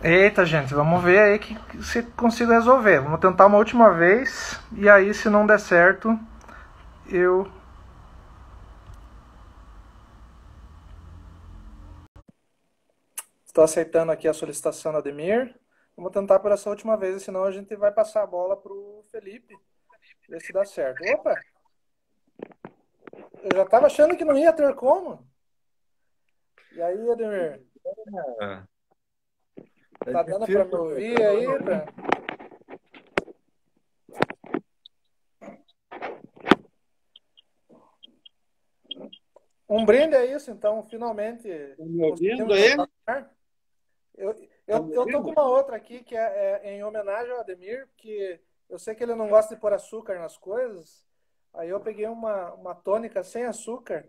Eita, gente, vamos ver aí que se consigo resolver. Vamos tentar uma última vez. E aí, se não der certo, eu. Estou aceitando aqui a solicitação do Ademir. Vamos tentar por essa última vez, senão a gente vai passar a bola pro Felipe. Ver se dá certo. Opa! Eu já estava achando que não ia ter como. E aí, Ademir? É, é Tá dando para difícil. me ouvir aí? Um brinde é isso, então, finalmente Tá me ouvindo conseguimos aí? botar no ar. Eu, Tá eu, me eu tô com ouvindo? uma outra aqui que é em homenagem ao Ademir, que eu sei que ele não gosta de pôr açúcar nas coisas. Aí eu peguei uma tônica sem açúcar.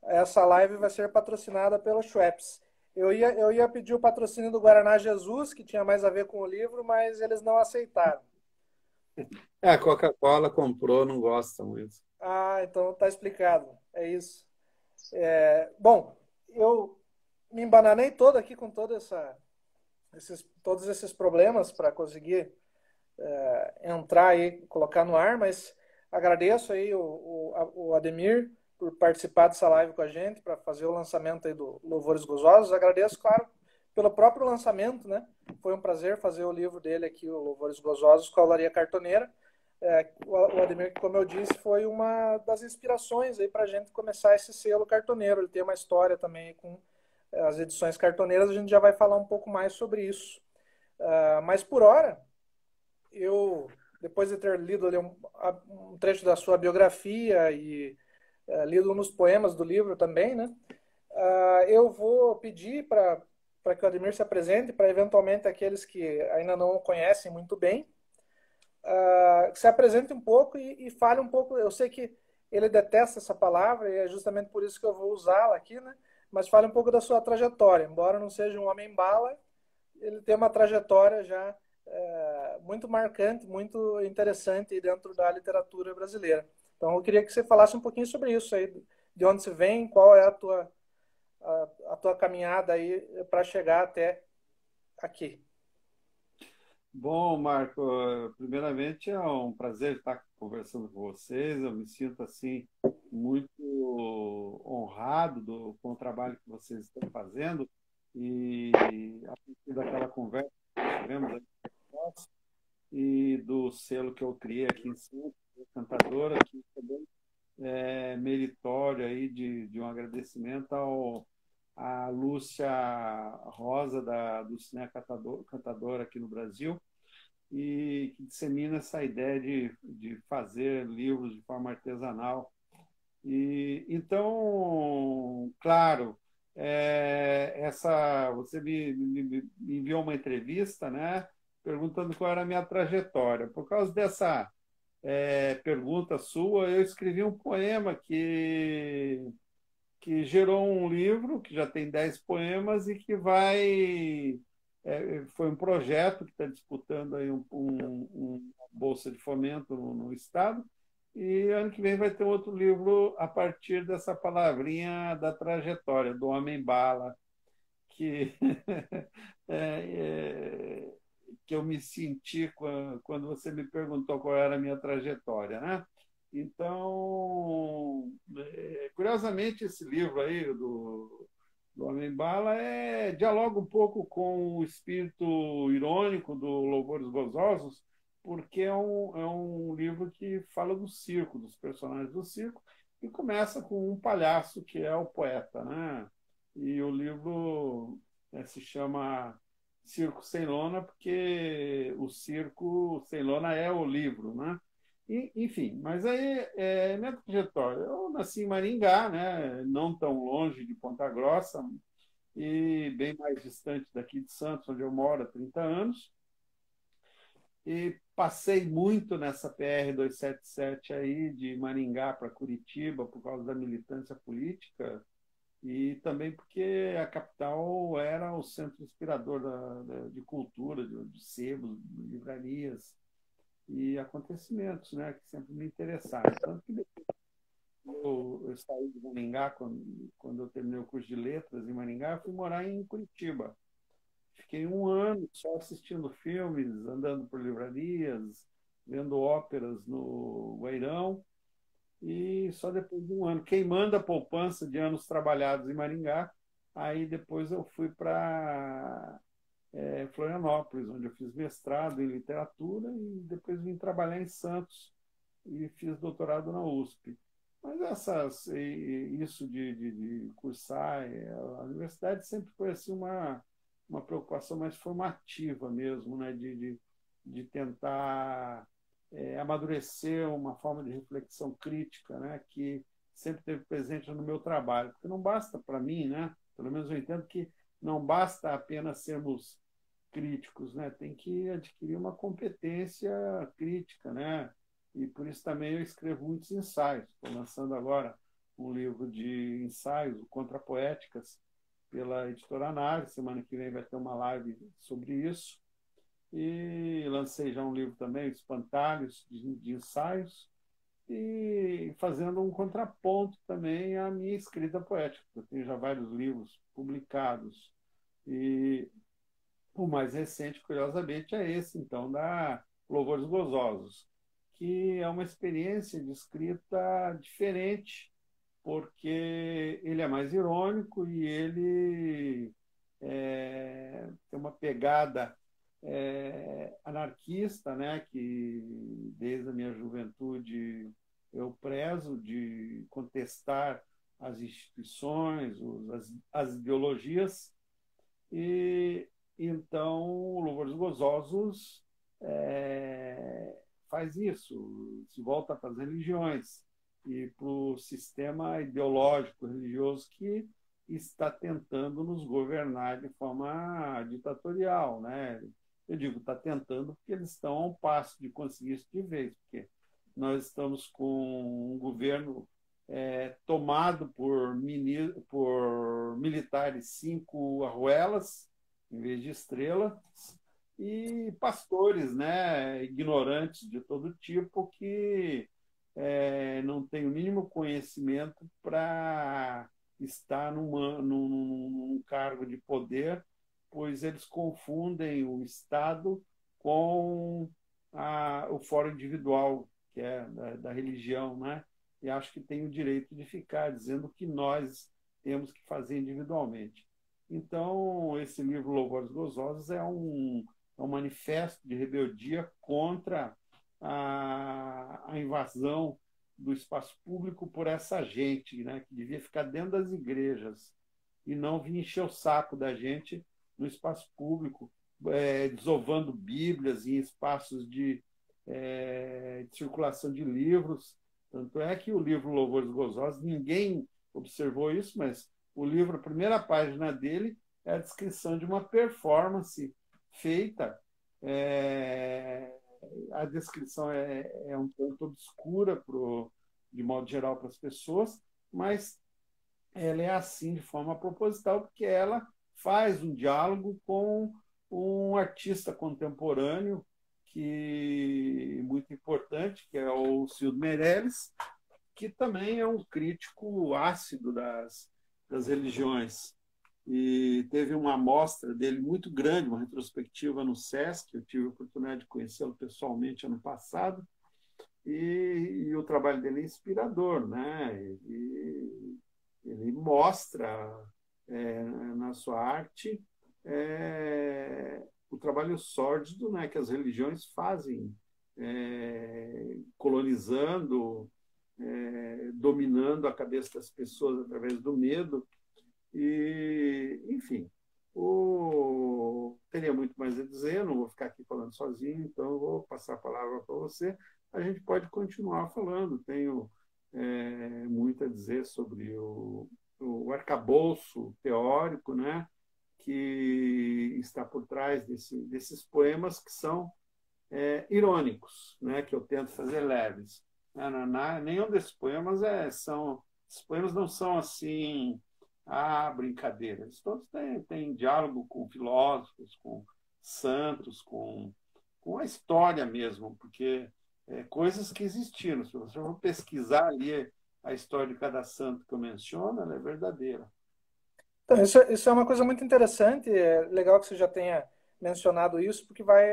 Essa live vai ser patrocinada pelo Schweppes. Eu ia pedir o patrocínio do Guaraná Jesus, que tinha mais a ver com o livro, mas eles não aceitaram. É, a Coca-Cola comprou, não gosta muito. Ah, então tá explicado. É isso. Bom, eu me embananei todo aqui com todos esses problemas para conseguir entrar e colocar no ar, mas agradeço aí o Ademir por participar dessa live com a gente, para fazer o lançamento aí do Louvores Gozosos. Agradeço, claro, pelo próprio lançamento, né? Foi um prazer fazer o livro dele aqui, o Louvores Gozosos, com a Olaria Cartoneira. O Ademir, como eu disse, foi uma das inspirações aí para a gente começar esse selo cartoneiro. Ele tem uma história também com as edições cartoneiras, a gente já vai falar um pouco mais sobre isso. Mas por hora, eu, depois de ter lido ali um trecho da sua biografia e lido uns poemas do livro também, né? Eu vou pedir para que o Ademir se apresente, para eventualmente aqueles que ainda não o conhecem muito bem, que se apresente um pouco e fale um pouco. Eu sei que ele detesta essa palavra e é justamente por isso que eu vou usá-la aqui, né? Mas fale um pouco da sua trajetória. Embora não seja um homem bala, ele tem uma trajetória já muito marcante, muito interessante dentro da literatura brasileira. Então, eu queria que você falasse um pouquinho sobre isso aí, de onde você vem, qual é a tua caminhada aí para chegar até aqui. Bom, Marco, primeiramente é um prazer estar conversando com vocês. Eu me sinto assim muito honrado com o trabalho que vocês estão fazendo e a partir daquela conversa que nós tivemos aqui e do selo que eu criei aqui em Santos, Cantadora, que também é meritório aí de um agradecimento à Lúcia Rosa do Cine Cantador aqui no Brasil e que dissemina essa ideia de fazer livros de forma artesanal. E então, claro, você me enviou uma entrevista, né, perguntando qual era a minha trajetória. Por causa dessa pergunta sua, eu escrevi um poema que gerou um livro que já tem 10 poemas e que foi um projeto que está disputando aí uma bolsa de fomento no Estado, e ano que vem vai ter outro livro a partir dessa palavrinha da trajetória, do Homem Bala, que, é, é, que eu me senti quando você me perguntou qual era a minha trajetória, né? Então, curiosamente, esse livro aí do Homem-Bala dialoga um pouco com o espírito irônico do Louvores Gozosos, porque é um livro que fala do circo, dos personagens do circo, e começa com um palhaço que é o poeta, né? E o livro se chama Circo Sem Lona, porque o Circo Sem Lona é o livro, né? Enfim, mas aí minha trajetória. Eu nasci em Maringá, né? Não tão longe de Ponta Grossa e bem mais distante daqui de Santos, onde eu moro há 30 anos. E passei muito nessa PR-277 aí, de Maringá para Curitiba, por causa da militância política e também porque a capital era o centro inspirador de cultura, de sebos, de livrarias e acontecimentos, né, que sempre me interessaram. Tanto que depois eu saí de Maringá, quando eu terminei o curso de letras em Maringá, eu fui morar em Curitiba. Fiquei um ano só assistindo filmes, andando por livrarias, vendo óperas no Guairão, e só depois de um ano, queimando a poupança de anos trabalhados em Maringá, aí depois eu fui para Florianópolis, onde eu fiz mestrado em literatura e depois vim trabalhar em Santos e fiz doutorado na USP. Mas isso de cursar, a universidade sempre foi assim uma preocupação mais formativa mesmo, né? De tentar amadurecer uma forma de reflexão crítica, né? Que sempre teve presente no meu trabalho. Porque não basta para mim, né? Pelo menos eu entendo que não basta apenas sermos críticos, né? Tem que adquirir uma competência crítica, né? E por isso também eu escrevo muitos ensaios. Estou lançando agora um livro de ensaios, o Contrapoéticas, pela editora Nave. Semana que vem vai ter uma live sobre isso. E lancei já um livro também, Espantalhos, de ensaios, e fazendo um contraponto também à minha escrita poética. Eu tenho já vários livros publicados. E o mais recente, curiosamente, é esse, então, da Louvores Gozosos, que é uma experiência de escrita diferente, porque ele é mais irônico e ele tem uma pegada anarquista, né, que desde a minha juventude eu prezo de contestar as instituições, as ideologias, e então o Louvores Gozosos faz isso, se volta para as religiões e para o sistema ideológico religioso que está tentando nos governar de forma ditatorial, né? Eu digo está tentando porque eles estão a um passo de conseguir isso de vez, porque nós estamos com um governo tomado por militares cinco arruelas em vez de estrelas e pastores, né, ignorantes de todo tipo que não têm o mínimo conhecimento para estar num cargo de poder, pois eles confundem o Estado com o fórum individual, que é da religião, né? E acho que tem o direito de ficar dizendo o que nós temos que fazer individualmente. Então, esse livro Louvores Gozosos é um manifesto de rebeldia contra a invasão do espaço público por essa gente, né, que devia ficar dentro das igrejas e não vir encher o saco da gente no espaço público, desovando Bíblias em espaços de circulação de livros. Tanto é que o livro Louvores Gozosos, ninguém observou isso, mas o livro, a primeira página dele é a descrição de uma performance feita. A descrição é um tanto obscura, de modo geral, para as pessoas, mas ela é assim de forma proposital, porque ela faz um diálogo com um artista contemporâneo muito importante, que é o Cildo Meirelles, que também é um crítico ácido das religiões. E teve uma amostra dele muito grande, uma retrospectiva no SESC, eu tive a oportunidade de conhecê-lo pessoalmente ano passado, e o trabalho dele é inspirador, né? Ele mostra na sua arte o trabalho sórdido, né, que as religiões fazem, colonizando, dominando a cabeça das pessoas através do medo. E, enfim, teria muito mais a dizer, não vou ficar aqui falando sozinho, então eu vou passar a palavra para você. A gente pode continuar falando, tenho muito a dizer sobre o arcabouço teórico, né, que está por trás desses poemas que são irônicos, né, que eu tento fazer leves. Nenhum desses poemas esses poemas não são assim, brincadeiras. Todos têm diálogo com filósofos, com santos, com a história mesmo, porque coisas que existiram. Se você for pesquisar ali a história de cada santo que eu menciono, ela é verdadeira. Então, isso é uma coisa muito interessante. É legal que você já tenha mencionado isso, porque vai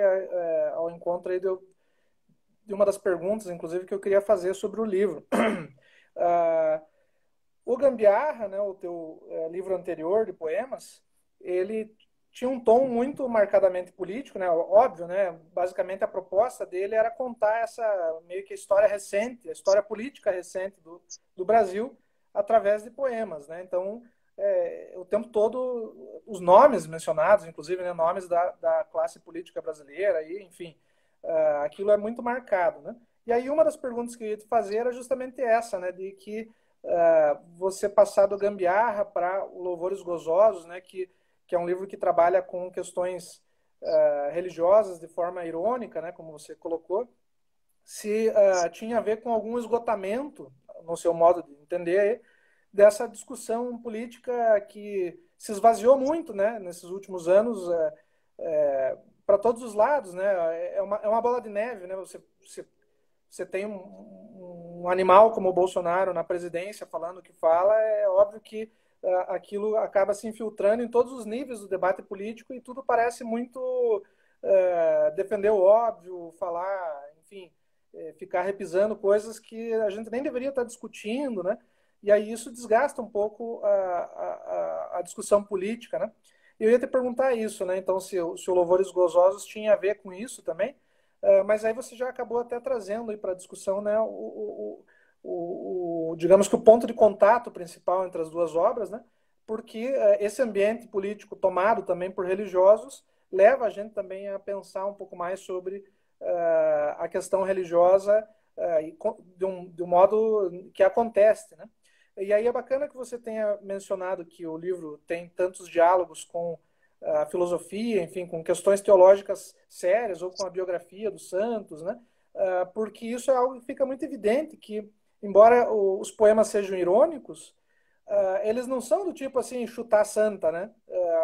ao encontro aí de uma das perguntas, inclusive, que eu queria fazer sobre o livro. Ah, o Gambiarra, né, o teu livro anterior de poemas, ele tinha um tom muito marcadamente político, né, óbvio, né, basicamente a proposta dele era contar essa meio que história recente, a história política recente do Brasil através de poemas, né, então o tempo todo os nomes mencionados, inclusive, né, nomes da classe política brasileira, e, enfim, aquilo é muito marcado, né. E aí uma das perguntas que eu ia te fazer era justamente essa, né, de que você passar do Gambiarra para o Louvores Gozosos, né, que é um livro que trabalha com questões religiosas de forma irônica, né, como você colocou, se tinha a ver com algum esgotamento, no seu modo de entender, dessa discussão política que se esvaziou muito, né, nesses últimos anos, para todos os lados, né, é uma bola de neve, né, você tem um animal como o Bolsonaro na presidência falando o que fala, é óbvio que aquilo acaba se infiltrando em todos os níveis do debate político e tudo parece muito defender o óbvio, falar, enfim, ficar repisando coisas que a gente nem deveria estar discutindo, né? E aí isso desgasta um pouco a discussão política, né? Eu ia te perguntar isso, né? Então, se o Louvores Gozosos tinha a ver com isso também, mas aí você já acabou até trazendo aí para a discussão, né, digamos que o ponto de contato principal entre as duas obras, né, porque esse ambiente político tomado também por religiosos leva a gente também a pensar um pouco mais sobre a questão religiosa de um modo que acontece, né? E aí é bacana que você tenha mencionado que o livro tem tantos diálogos com a filosofia, enfim, com questões teológicas sérias ou com a biografia dos santos, né? Porque isso é algo que fica muito evidente que, embora os poemas sejam irônicos, eles não são do tipo assim chutar santa, né?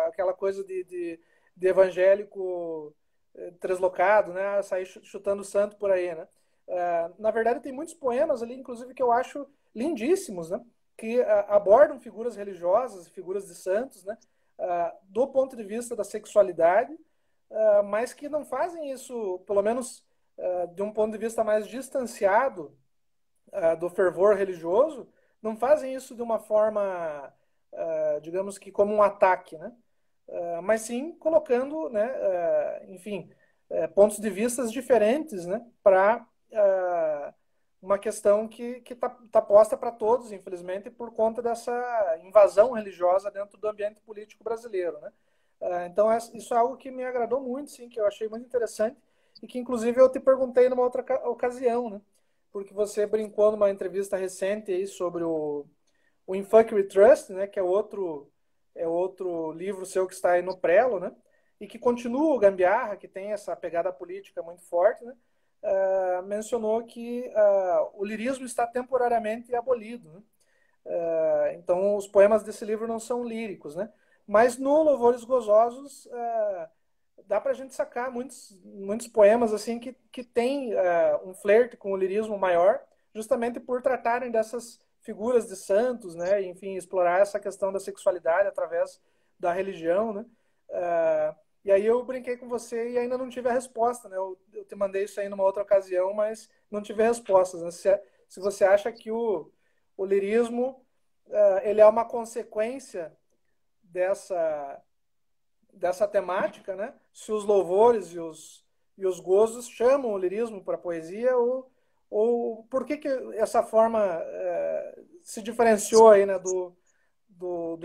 Aquela coisa de evangélico translocado, né? Sair chutando santo por aí, né? Na verdade, tem muitos poemas ali, inclusive, que eu acho lindíssimos, né? Que abordam figuras religiosas, figuras de santos, né? Do ponto de vista da sexualidade, mas que não fazem isso, pelo menos de um ponto de vista mais distanciado do fervor religioso, não fazem isso de uma forma, digamos que como um ataque, né? Mas sim colocando, né, enfim, pontos de vistas diferentes, né, para uma questão que tá posta para todos, infelizmente, por conta dessa invasão religiosa dentro do ambiente político brasileiro, né? Então, isso é algo que me agradou muito, sim, que eu achei muito interessante e que, inclusive, eu te perguntei numa outra ocasião, né? Porque você brincou numa entrevista recente aí sobre o In Fuck We Trust, né? Que é outro livro seu que está aí no prelo, né? E que continua o Gambiarra, que tem essa pegada política muito forte, né? Mencionou que o lirismo está temporariamente abolido, né? Então, os poemas desse livro não são líricos, né? Mas no Louvores Gozosos dá para a gente sacar muitos poemas assim que tem um flerte com o lirismo maior, justamente por tratarem dessas figuras de santos, né? Enfim, explorar essa questão da sexualidade através da religião, né? E aí eu brinquei com você e ainda não tive a resposta, né? Eu te mandei isso aí numa outra ocasião, mas não tive respostas, né? Se você acha que o lirismo ele é uma consequência dessa temática, né? Se os louvores e os gozos chamam o lirismo para a poesia ou por que essa forma se diferenciou aí, né, do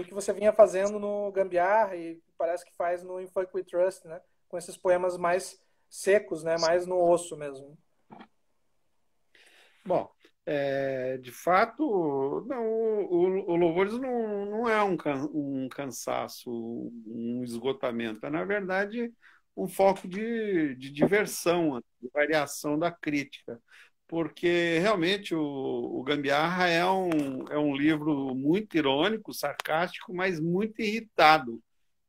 que você vinha fazendo no Gambiarra e parece que faz no In Fuck We Trust, né? Com esses poemas mais secos, né? Mais no osso mesmo. Bom, de fato, não, o Louvores não é um cansaço, um esgotamento. É, na verdade, um foco de diversão, de variação da crítica. Porque realmente o Gambiarra é um livro muito irônico, sarcástico, mas muito irritado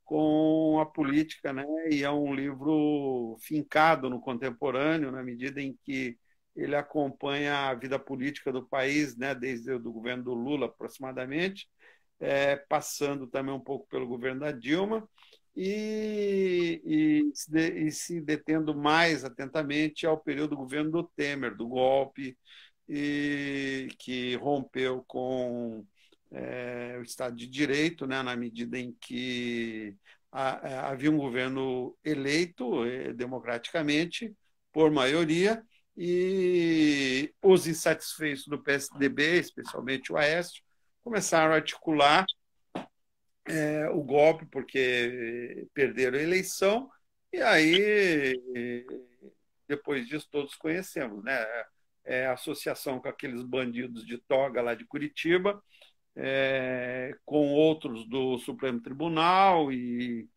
com a política, né? E é um livro fincado no contemporâneo, na medida em que ele acompanha a vida política do país, né? Desde o do governo do Lula, aproximadamente, passando também um pouco pelo governo da Dilma, e se detendo mais atentamente ao período do governo do Temer, do golpe, e que rompeu com o Estado de Direito, né, na medida em que havia um governo eleito democraticamente, por maioria, e os insatisfeitos do PSDB, especialmente o Aécio, começaram a articular o golpe, porque perderam a eleição, e aí, depois disso, todos conhecemos, né? A associação com aqueles bandidos de toga lá de Curitiba, com outros do Supremo Tribunal e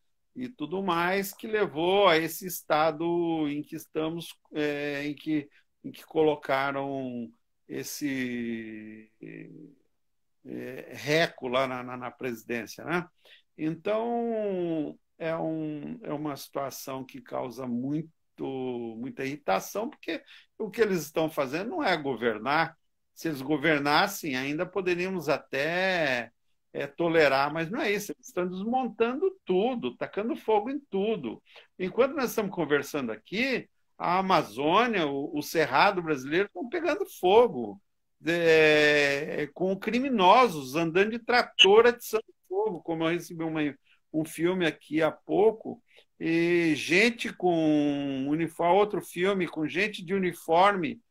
tudo mais, que levou a esse estado em que estamos, em que colocaram esse reco lá na presidência, né? Então, é uma situação que causa muita irritação, porque o que eles estão fazendo não é governar. Se eles governassem, ainda poderíamos até tolerar, mas não é isso. Eles estão desmontando tudo, tacando fogo em tudo. Enquanto nós estamos conversando aqui, a Amazônia, o Cerrado brasileiro estão pegando fogo, com criminosos andando de trator atiçando fogo, como eu recebi um filme aqui há pouco, e gente com uniforme, outro filme com gente de uniforme,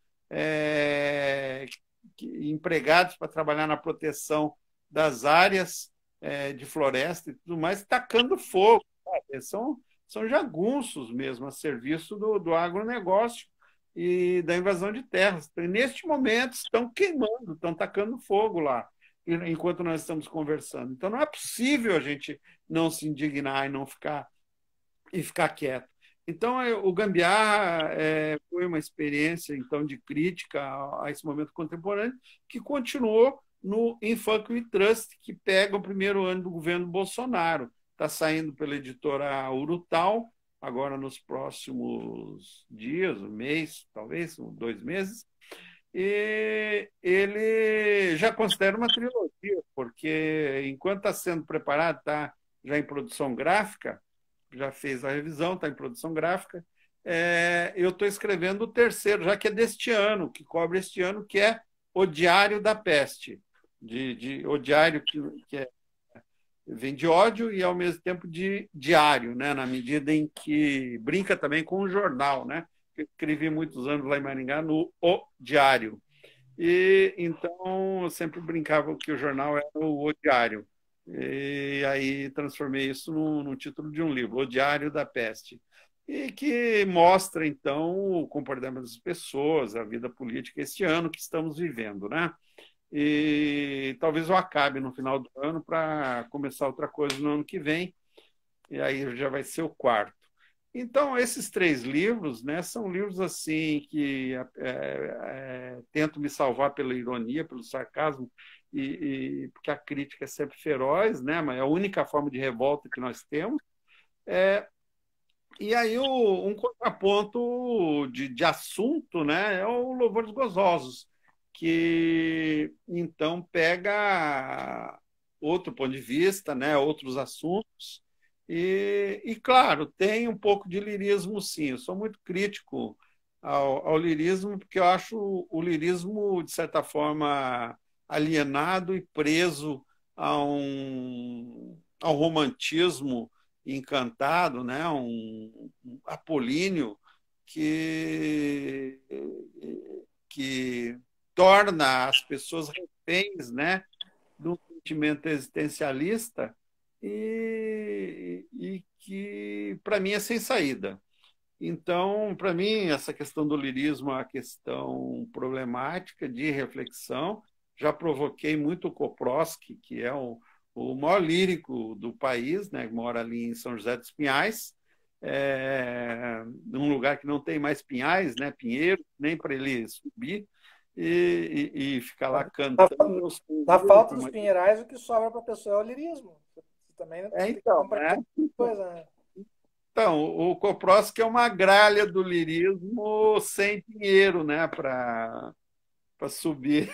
empregados para trabalhar na proteção das áreas de floresta e tudo mais, tacando fogo. São jagunços mesmo, a serviço do agronegócio e da invasão de terras. E, neste momento, estão queimando, estão tacando fogo lá, enquanto nós estamos conversando. Então, não é possível a gente não se indignar e ficar quieto. Então, o Gambiarra foi uma experiência então de crítica a esse momento contemporâneo, que continuou no Infunk We Trust, que pega o primeiro ano do governo Bolsonaro. Está saindo pela editora Urutau, agora nos próximos dias, um mês, talvez, 2 meses, e ele já considera uma trilogia, porque enquanto está sendo preparado, está já em produção gráfica, já fez a revisão, está em produção gráfica, eu estou escrevendo o terceiro, já que é deste ano, que cobre este ano, que é O Diário da Peste, o diário que vem de ódio e, ao mesmo tempo, de diário, né? Na medida em que brinca também com o jornal, né? Eu escrevi muitos anos lá em Maringá no O Diário. E então eu sempre brincava que o jornal era o Diário. E aí transformei isso no título de um livro, O Diário da Peste, e que mostra, então, o comportamento das pessoas, a vida política este ano que estamos vivendo, né? E talvez eu acabe no final do ano para começar outra coisa no ano que vem, e aí já vai ser o quarto. Então, esses 3 livros, né, são livros assim que tento me salvar pela ironia, pelo sarcasmo, porque a crítica é sempre feroz, né, mas é a única forma de revolta que nós temos. E aí um contraponto de assunto, né, é o Louvores Gozosos, que então pega outro ponto de vista, né, outros assuntos, claro, tem um pouco de lirismo, sim. Eu sou muito crítico ao lirismo, porque eu acho o lirismo, de certa forma, alienado e preso ao romantismo encantado, né? Um apolíneo que torna as pessoas reféns, né, de um sentimento existencialista e que, para mim, é sem saída. Então, para mim, essa questão do lirismo é uma questão problemática de reflexão. Já provoquei muito o Koprowski, que é o maior lírico do país, né, que mora ali em São José dos Pinhais, num lugar que não tem mais pinhais, né, pinheiro, nem para ele subir, e ficar lá cantando. Na falta dos pinheirais, o que sobra para a pessoa é o lirismo. Você também tem que então, comprar coisa, né? Então, o Koprowski é uma gralha do lirismo sem dinheiro, né, para subir.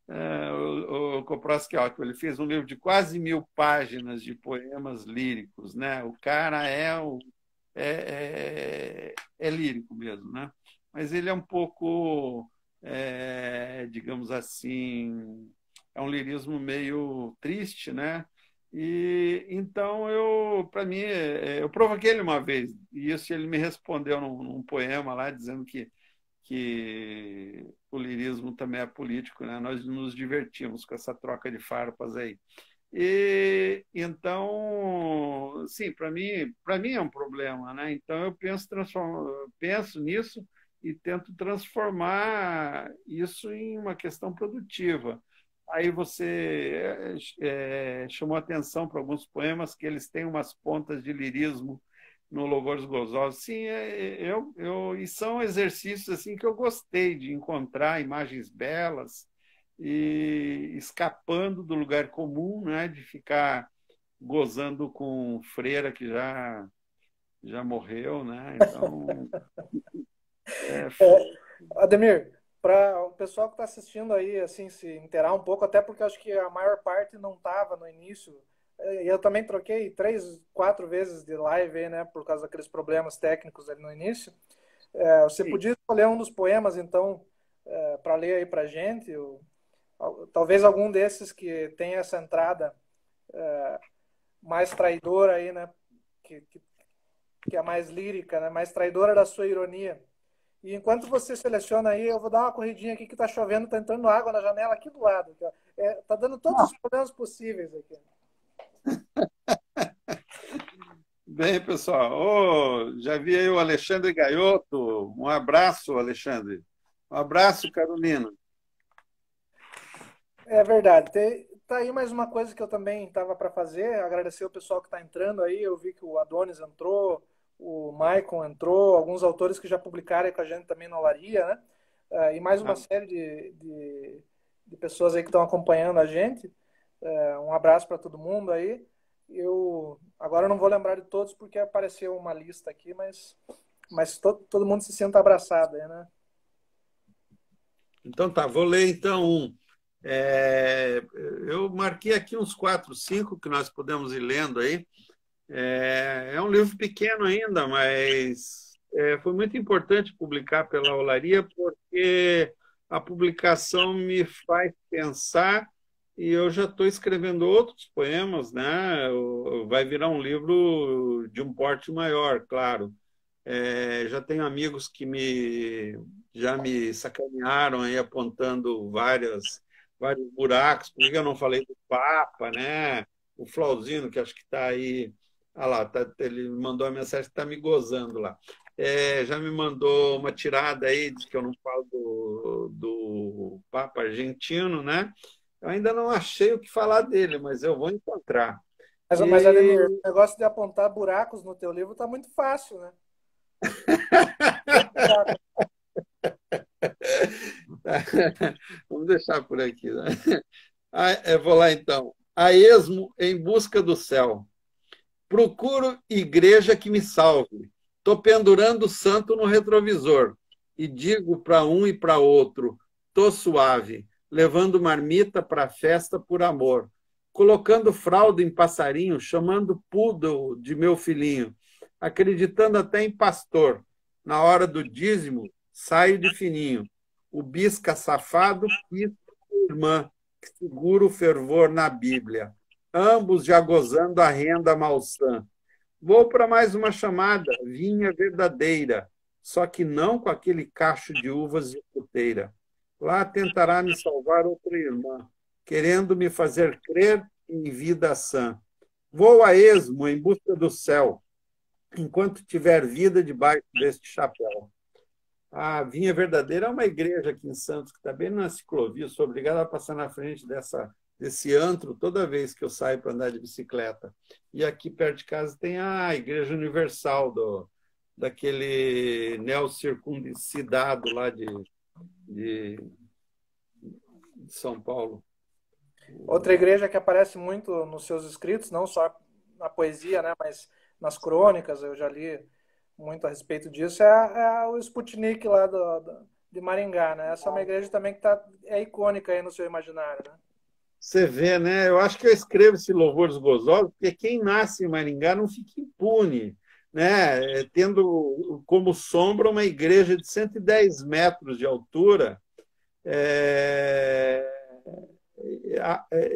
o Koproski, ele fez um livro de quase 1000 páginas de poemas líricos, né? O cara é lírico mesmo, né? Mas ele é um pouco, digamos assim, é um lirismo meio triste, né? E então para mim, eu provoquei ele uma vez e isso ele me respondeu num poema lá dizendo que o lirismo também é político, né? Nós nos divertimos com essa troca de farpas aí. E então, sim, para mim é um problema, né? Então eu penso nisso e tento transformar isso em uma questão produtiva. Aí você chamou atenção para alguns poemas que eles têm umas pontas de lirismo no Louvores Gozosos. Sim, e são exercícios assim que eu gostei de encontrar imagens belas e escapando do lugar comum, né, de ficar gozando com freira que já morreu, né? Então, é, Ademir, para o pessoal que está assistindo aí, assim, se inteirar um pouco, até porque acho que a maior parte não estava no início. E eu também troquei 3, 4 vezes de live aí, né, por causa daqueles problemas técnicos ali no início. Você sim. podia escolher um dos poemas, então, para ler aí para gente? Talvez algum desses que tem essa entrada mais traidora aí, né, que, que, que é mais lírica, né, mais traidora da sua ironia. E enquanto você seleciona aí, eu vou dar uma corridinha aqui que tá chovendo, tá entrando água na janela aqui do lado. Aqui, ó. Tá dando todos os problemas possíveis aqui. Bem, pessoal, já vi aí o Alexandre Gaiotto. Um abraço, Alexandre. Um abraço, Carolina. É verdade. Tá aí mais uma coisa que eu também estava para fazer. Agradecer o pessoal que está entrando aí. Eu vi que o Adonis entrou, o Maicon entrou, alguns autores que já publicaram aí com a gente também na Olaria, né? E mais uma série de pessoas aí que estão acompanhando a gente. Um abraço para todo mundo aí. Eu agora não vou lembrar de todos porque apareceu uma lista aqui, mas todo mundo se senta abraçado aí, né? Então tá, vou ler então um. Eu marquei aqui uns 4, 5 que nós podemos ir lendo aí. É um livro pequeno ainda, mas foi muito importante publicar pela Olaria, porque a publicação me faz pensar e eu já estou escrevendo outros poemas, né? Vai virar um livro de um porte maior, claro. Já tenho amigos que já me sacanearam aí apontando vários buracos. Por que eu não falei do Papa, né? O Flauzino, que acho que está aí. Ah lá, ele mandou a mensagem que está me gozando lá. Já me mandou uma tirada aí, diz que eu não falo do Papa argentino, né? Eu ainda não achei o que falar dele, mas eu vou encontrar. Mas E Ademir, o negócio de apontar buracos no teu livro tá muito fácil, né? vamos deixar por aqui, né? Vou lá então. A esmo em busca do céu. Procuro igreja que me salve. Estou pendurando o santo no retrovisor e digo para um e para outro: tô suave, levando marmita para a festa por amor, colocando fralda em passarinho, chamando poodle de meu filhinho, acreditando até em pastor. Na hora do dízimo, saio de fininho. O bisca safado pisca a irmã, que segura o fervor na Bíblia. Ambos já gozando a renda malsã. Vou para mais uma chamada, vinha verdadeira, só que não com aquele cacho de uvas de puteira. Lá tentará me salvar outra irmã, querendo me fazer crer em vida sã. Vou a esmo em busca do céu, enquanto tiver vida debaixo deste chapéu. A Vinha Verdadeira é uma igreja aqui em Santos, que está bem na ciclovia. Sou obrigado a passar na frente desse antro toda vez que eu saio para andar de bicicleta. E aqui perto de casa tem a Igreja Universal, daquele neocircuncidado lá de São Paulo. Outra igreja que aparece muito nos seus escritos, não só na poesia, né, mas nas crônicas, eu já li muito a respeito disso, é o Sputnik lá de Maringá, né? Essa é uma igreja também que é icônica aí no seu imaginário, né? Você vê, né? Eu acho que eu escrevo esse Louvores Gozosos porque quem nasce em Maringá não fica impune, né? Tendo como sombra uma igreja de 110 metros de altura. É...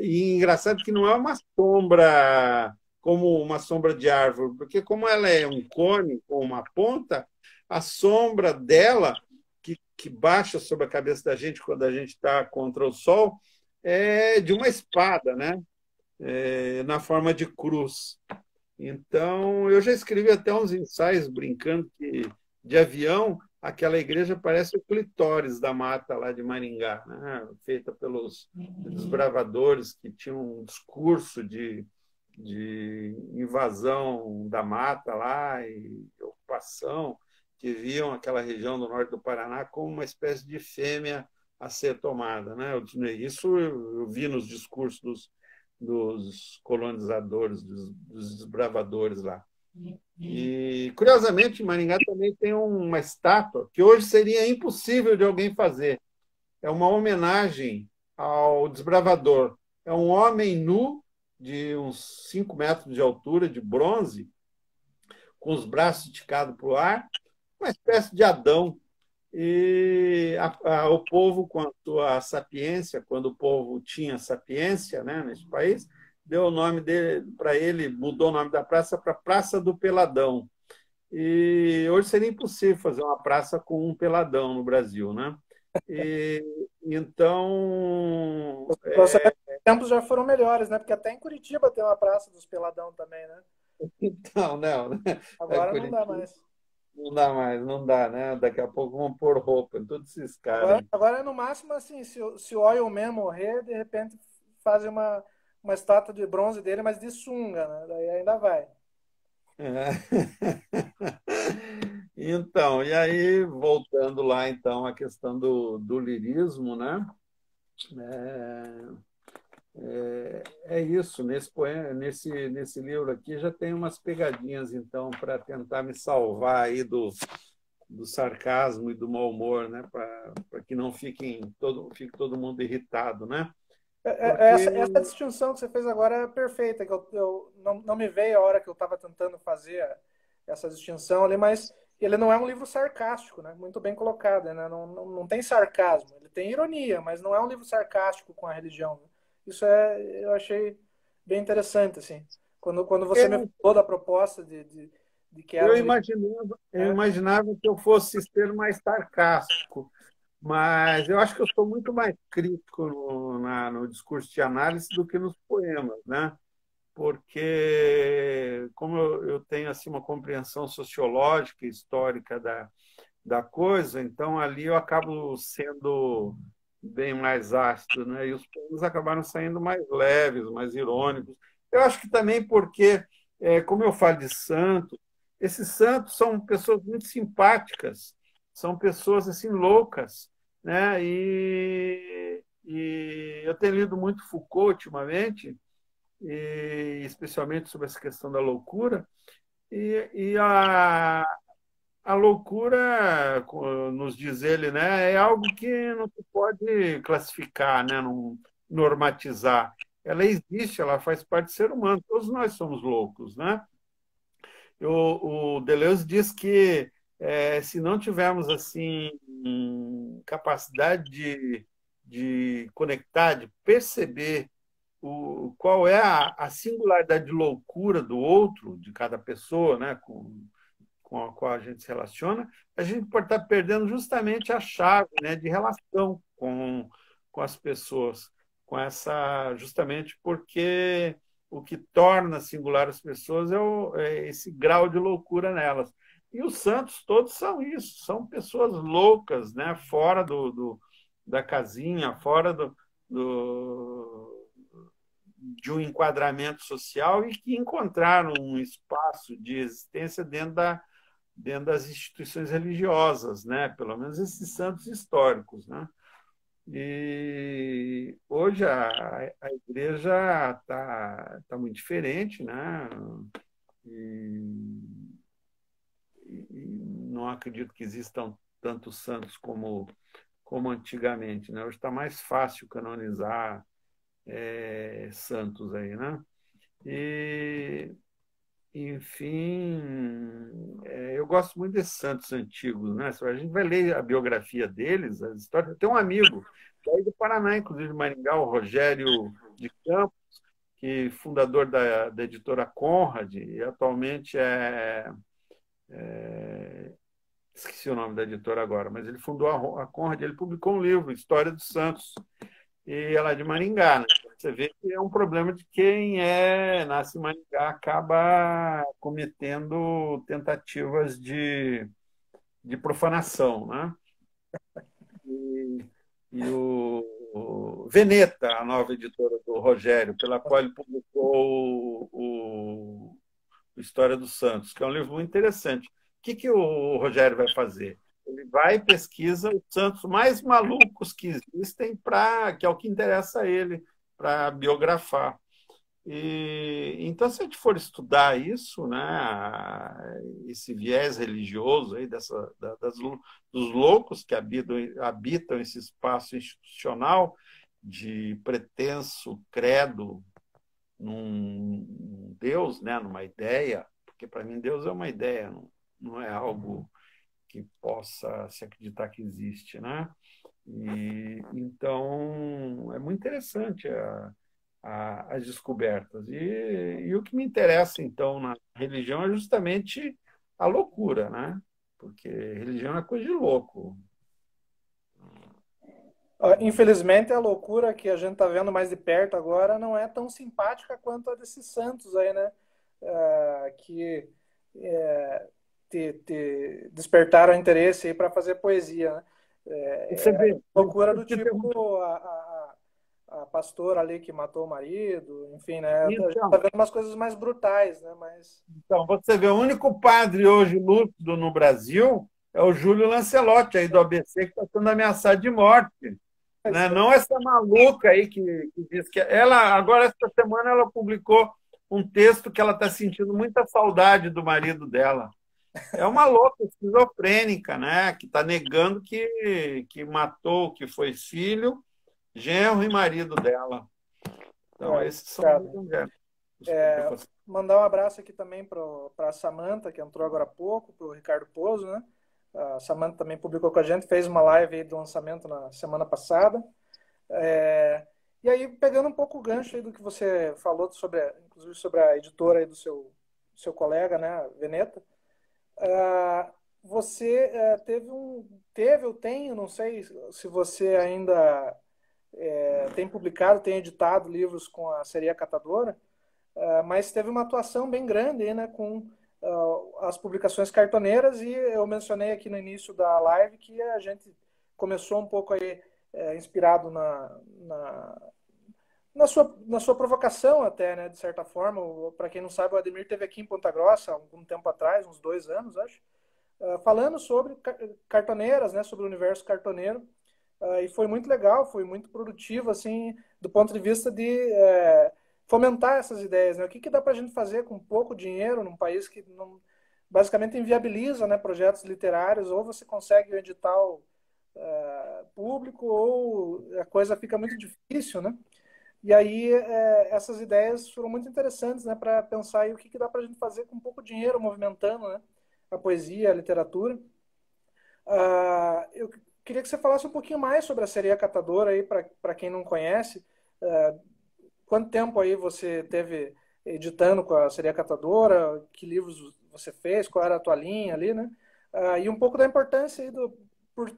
E engraçado que não é uma sombra como uma sombra de árvore, porque como ela é um cone com uma ponta, a sombra dela, que baixa sobre a cabeça da gente quando a gente está contra o sol, é de uma espada, né? Na forma de cruz. Então, eu já escrevi até uns ensaios brincando que de avião aquela igreja parece o clitóris da mata lá de Maringá, né? Feita pelos desbravadores que tinham um discurso de invasão da mata lá e ocupação, que viam aquela região do norte do Paraná como uma espécie de fêmea a ser tomada, né? Isso eu vi nos discursos dos colonizadores, dos desbravadores lá. E, curiosamente, em Maringá também tem uma estátua que hoje seria impossível de alguém fazer. É uma homenagem ao desbravador. É um homem nu, de uns 5 metros de altura, de bronze, com os braços esticados para o ar, uma espécie de Adão. E o povo, quanto à sapiência, quando o povo tinha sapiência, né, nesse país, deu o nome dele para ele, mudou o nome da praça para Praça do Peladão. E hoje seria impossível fazer uma praça com um peladão no Brasil, né? E, então, Os tempos já foram melhores, né? Porque até em Curitiba tem uma praça dos Peladão também, né? então não, né? Agora não dá mais. Não dá mais, não dá, né? Daqui a pouco vão pôr roupa em todos esses caras aí. Agora é no máximo assim, se o Oil Man morrer, de repente fazem uma estátua de bronze dele, mas de sunga, né? Daí ainda vai. É. Então, e aí, voltando lá, então, à questão do lirismo, né? É isso, nesse livro aqui já tem umas pegadinhas, então, para tentar me salvar aí do sarcasmo e do mau humor, né? Para que não fique todo mundo irritado, né? Porque Essa distinção que você fez agora é perfeita, que eu não me veio a hora que eu estava tentando fazer essa distinção ali, mas ele não é um livro sarcástico, né? Muito bem colocado, né? Não tem sarcasmo, ele tem ironia, mas não é um livro sarcástico com a religião, né? Isso eu achei bem interessante, assim. Quando você me falou da proposta de que era eu um livro, imaginava, eu né? imaginava que eu fosse ser mais sarcástico, mas eu acho que eu sou muito mais crítico no discurso de análise do que nos poemas, né? Porque como eu tenho assim uma compreensão sociológica e histórica da coisa, então ali eu acabo sendo bem mais ácido, né? E os poemas acabaram saindo mais leves, mais irônicos. Eu acho que também porque, como eu falo de santo, esses santos são pessoas muito simpáticas, são pessoas assim loucas, né? E eu tenho lido muito Foucault ultimamente, e especialmente sobre essa questão da loucura, e a loucura, nos diz ele, né, é algo que não se pode classificar, né, não normatizar. Ela existe, ela faz parte do ser humano. Todos nós somos loucos, né? O Deleuze diz que se não tivermos assim capacidade de conectar, de perceber qual é a singularidade de loucura do outro, de cada pessoa, né, com a qual a gente se relaciona, a gente pode estar perdendo justamente a chave, né, de relação com as pessoas, justamente porque o que torna singular as pessoas é esse grau de loucura nelas. E os santos todos são isso, são pessoas loucas, né, fora da casinha, fora de um enquadramento social e que encontraram um espaço de existência dentro das instituições religiosas, né? Pelo menos esses santos históricos, né? E hoje a igreja tá muito diferente, né? E, e não acredito que existam tantos santos como como antigamente, né? Hoje está mais fácil canonizar santos aí, né? E, enfim, eu gosto muito desses santos antigos, né? A gente vai ler a biografia deles, as histórias. Tem um amigo que é aí do Paraná, inclusive de Maringá, o Rogério de Campos, que é fundador da editora Conrad, e atualmente esqueci o nome da editora agora, mas ele fundou a Conrad, ele publicou um livro, História dos Santos, e ela é de Maringá, né? Você vê que é um problema de quem nasce em Maringá acaba cometendo tentativas de profanação, né? E, o Veneta, a nova editora do Rogério, pela qual ele publicou o História dos Santos, que é um livro muito interessante. O que o Rogério vai fazer? Ele vai e pesquisa os santos mais malucos que existem, que é o que interessa a ele, para biografar. Então, se a gente for estudar isso, né, esse viés religioso aí dos loucos que habitam esse espaço institucional de pretenso credo num Deus, né, numa ideia, porque para mim Deus é uma ideia, não é algo que possa se acreditar que existe, né? Então é muito interessante as descobertas. E o que me interessa então na religião é justamente a loucura, né? Porque religião é coisa de louco. Infelizmente, a loucura que a gente está vendo mais de perto agora não é tão simpática quanto a desses santos aí, né? Que despertaram interesse para fazer poesia, né? Você É vê, loucura do tipo a pastora ali que matou o marido, enfim, né? A gente está vendo umas coisas mais brutais, né? Então, você vê, o único padre hoje lúcido no Brasil é o Júlio Lancelotti, aí do ABC, que está sendo ameaçado de morte. Né? Não essa maluca aí que diz que ela, agora, esta semana, ela publicou um texto que ela está sentindo muita saudade do marido dela. É uma louca esquizofrênica, né? Que está negando que matou, que foi filho, genro e marido dela. Então, esses são os evangélicos. Mandar um abraço aqui também para a Samanta, que entrou agora há pouco, para o Ricardo Pozo, né? A Samanta também publicou com a gente, fez uma live aí do lançamento na semana passada. E aí, pegando um pouco o gancho aí do que você falou, inclusive sobre a editora aí do seu colega, né, Veneta, você teve ou tem, eu não sei se você ainda tem publicado, tem editado livros com a Seria Catadora, mas teve uma atuação bem grande aí, né, com as publicações cartoneiras, e eu mencionei aqui no início da live que a gente começou um pouco aí inspirado na sua provocação até, né, de certa forma. Para quem não sabe, o Ademir esteve aqui em Ponta Grossa há algum tempo atrás, uns 2 anos, acho, falando sobre cartoneiras, né, sobre o universo cartoneiro, e foi muito legal, foi muito produtivo, assim, do ponto de vista de fomentar essas ideias, né? O que dá para a gente fazer com pouco dinheiro num país que basicamente inviabiliza, né, projetos literários, ou você consegue o edital público, ou a coisa fica muito difícil, né? E aí essas ideias foram muito interessantes, né, para pensar aí o que dá para a gente fazer com pouco dinheiro, movimentando, né, a poesia, a literatura. Eu queria que você falasse um pouquinho mais sobre a Sereia Catadora aí, para quem não conhece. Quanto tempo aí você teve editando com a Sereia Catadora? Que livros você fez? Qual era a tua linha ali, né? E um pouco da importância aí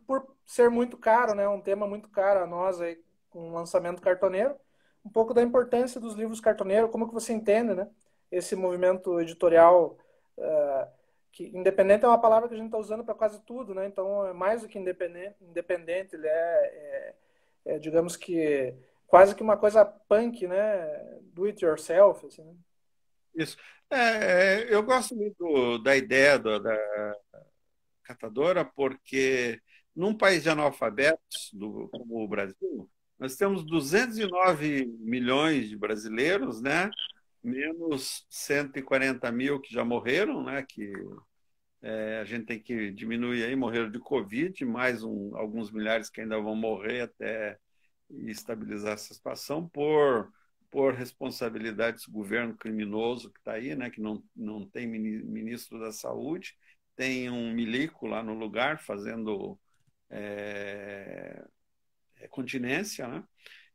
por ser muito caro, né? Um tema muito caro a nós aí, com o lançamento cartoneiro. Um pouco da importância dos livros cartoneiros, como que você entende, né? Esse movimento editorial, que independente é uma palavra que a gente está usando para quase tudo, né? Então é mais do que independente, ele digamos que quase que uma coisa punk, né? Do it yourself, assim, né? Isso. Eu gosto muito da ideia da catadora, porque num país de analfabetos, como o Brasil, nós temos 209 milhões de brasileiros, né? Menos 140 mil que já morreram, né? Que A gente tem que diminuir aí, morreram de Covid, mais alguns milhares que ainda vão morrer até estabilizar essa situação por responsabilidade do governo criminoso que está aí, né, que não tem ministro da Saúde, tem um milico lá no lugar fazendo continência, né?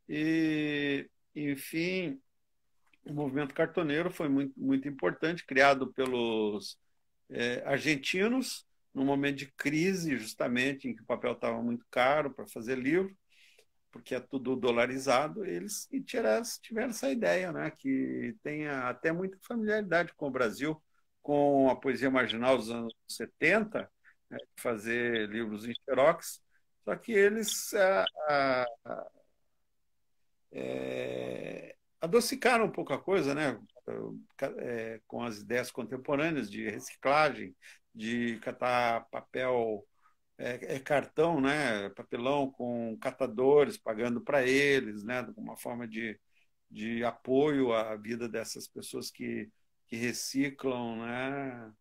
E, enfim, o movimento cartoneiro foi muito, muito importante, criado pelos argentinos, num momento de crise, justamente, em que o papel estava muito caro para fazer livro, porque é tudo dolarizado, eles tiveram essa ideia, né, que tem até muita familiaridade com o Brasil, com a poesia marginal dos anos 70, né, fazer livros em xerox, só que eles adocicaram um pouco a coisa, né, com as ideias contemporâneas de reciclagem, de catar papel cartão, né, papelão com catadores pagando para eles, né, uma forma de apoio à vida dessas pessoas que reciclam, né,